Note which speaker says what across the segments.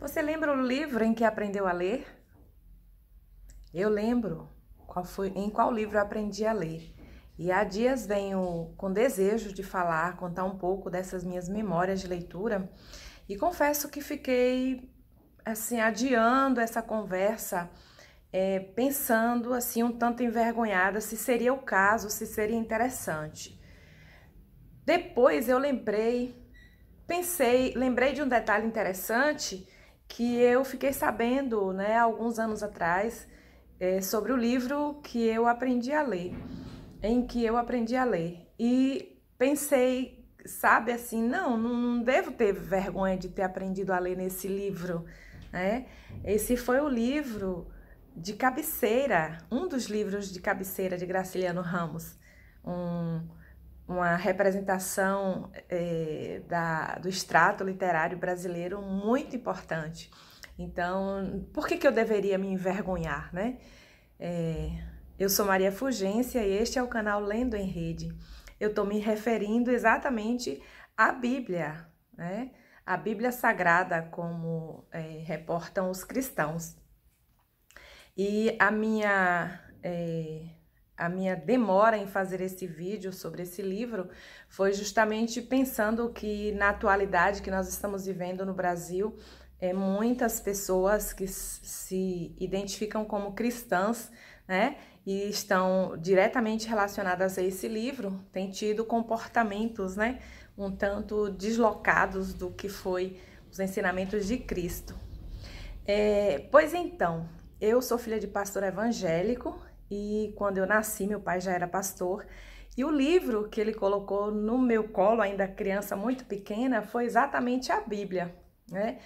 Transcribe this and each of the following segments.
Speaker 1: Você lembra o livro em que aprendeu a ler? Eu lembro em qual livro eu aprendi a ler. E há dias venho com desejo de falar, contar um pouco dessas minhas memórias de leitura. E confesso que fiquei assim adiando essa conversa, pensando assim um tanto envergonhada se seria o caso, se seria interessante. Depois eu lembrei de um detalhe interessante que eu fiquei sabendo, né, alguns anos atrás, sobre o livro que eu aprendi a ler, em que eu aprendi a ler. E pensei, sabe, assim, não devo ter vergonha de ter aprendido a ler nesse livro, né? Esse foi o livro de cabeceira, um dos livros de cabeceira de Graciliano Ramos, uma representação do extrato literário brasileiro muito importante. Então, por que eu deveria me envergonhar, né? Eu sou Maria Fugência e este é o canal Lendo em Rede. Eu estou me referindo exatamente à Bíblia, né? A Bíblia Sagrada, como reportam os cristãos. E a minha demora em fazer esse vídeo sobre esse livro foi justamente pensando que na atualidade que nós estamos vivendo no Brasil, muitas pessoas que se identificam como cristãs, né, e estão diretamente relacionadas a esse livro, têm tido comportamentos, né, um tanto deslocados do que foi os ensinamentos de Cristo. Pois então, eu sou filha de pastor evangélico e quando eu nasci, meu pai já era pastor. E o livro que ele colocou no meu colo, ainda criança muito pequena, foi exatamente a Bíblia, né?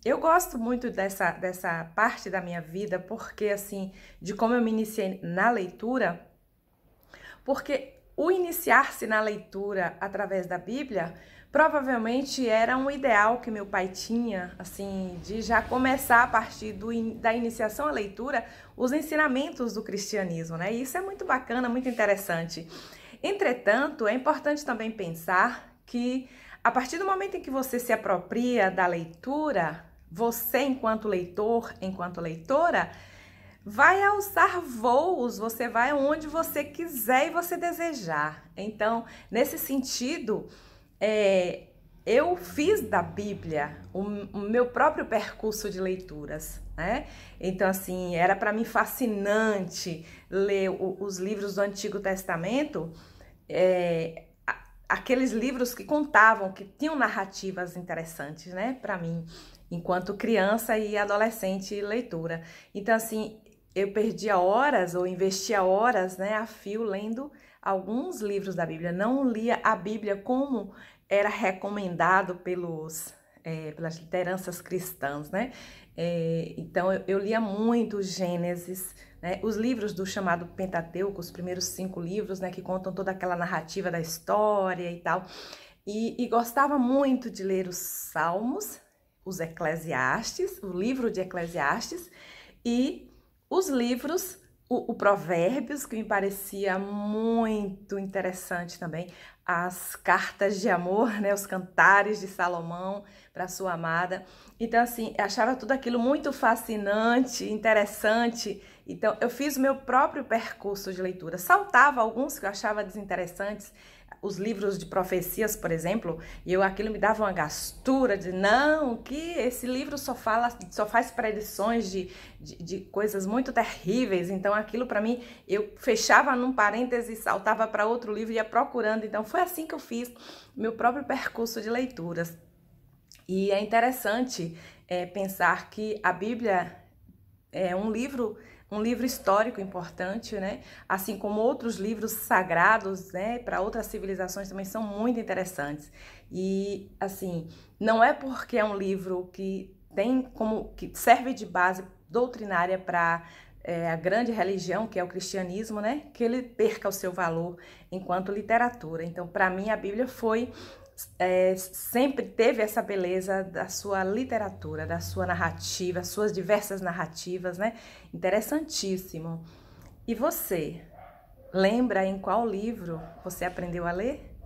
Speaker 1: Eu gosto muito dessa parte da minha vida, porque assim, de como eu me iniciei na leitura, porque o iniciar-se na leitura através da Bíblia provavelmente era um ideal que meu pai tinha, assim, de já começar a partir da iniciação à leitura os ensinamentos do cristianismo, né? E isso é muito bacana, muito interessante. Entretanto, é importante também pensar que a partir do momento em que você se apropria da leitura, você enquanto leitor, enquanto leitora, vai alçar voos, você vai onde você quiser e você desejar. Então, nesse sentido, eu fiz da Bíblia o meu próprio percurso de leituras, né? Então, assim, era para mim fascinante ler os livros do Antigo Testamento, aqueles livros que contavam, que tinham narrativas interessantes, né? Para mim, enquanto criança e adolescente leitura. Então, assim, eu perdia horas ou investia horas, né, a fio lendo alguns livros da Bíblia. Não lia a Bíblia como era recomendado pelas lideranças cristãs, né? Então eu lia muito Gênesis, né? Os livros do chamado Pentateuco, os primeiros 5 livros, né, que contam toda aquela narrativa da história e tal. E gostava muito de ler os Salmos, os Eclesiastes, o livro de Eclesiastes e os livros, o Provérbios, que me parecia muito interessante também, as cartas de amor, né, os cantares de Salomão para sua amada. Então, assim, eu achava tudo aquilo muito fascinante, interessante. Então, eu fiz o meu próprio percurso de leitura. Saltava alguns que eu achava desinteressantes, os livros de profecias, por exemplo, e aquilo me dava uma gastura de não, que esse livro só faz predições de coisas muito terríveis. Então aquilo para mim, eu fechava num parêntese, saltava para outro livro e ia procurando. Então foi assim que eu fiz meu próprio percurso de leituras. E é interessante pensar que a Bíblia é um livro histórico importante, né? Assim como outros livros sagrados, né, para outras civilizações também são muito interessantes. E assim, não é porque é um livro que que serve de base doutrinária para a grande religião, que é o cristianismo, né, que ele perca o seu valor enquanto literatura. Então, para mim, a Bíblia sempre teve essa beleza da sua literatura, da sua narrativa, suas diversas narrativas, né? Interessantíssimo. E você, lembra em qual livro você aprendeu a ler?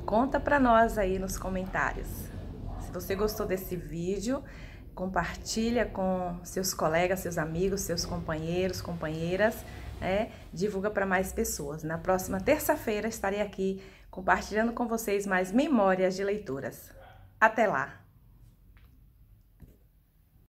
Speaker 1: Conta para nós aí nos comentários. Se você gostou desse vídeo, compartilha com seus colegas, seus amigos, seus companheiros, companheiras, divulga para mais pessoas. Na próxima terça-feira estarei aqui compartilhando com vocês mais memórias de leituras. Até lá!